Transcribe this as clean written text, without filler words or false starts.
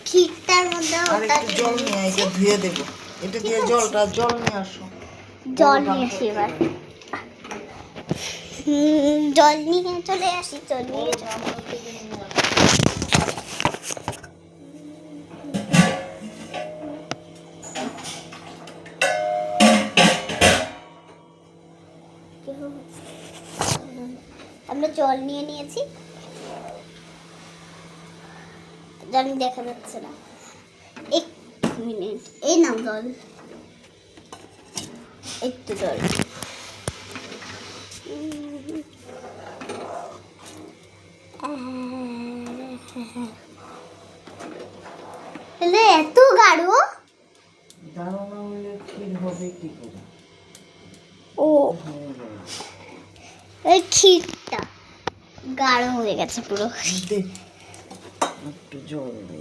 ক্ষীরটার মধ্যে আর একটু জল নিয়ে এটা ধুয়ে দেবো। এটা দিয়ে জল নিয়ে আসো। জল নিয়ে আসি এবার। জল নিয়ে চলে আসি। জল নিয়ে আমরা জল নিয়ে নিয়েছি। জানি দেখা যাচ্ছে না। 1 মিনিট। এই নাও জল, একটু জল। এত গাঢ় না হলে ক্ষীর হবে কি করে? ও এই ক্ষীরটা গাঢ় হয়ে গেছে পুরো। একটু জল দে।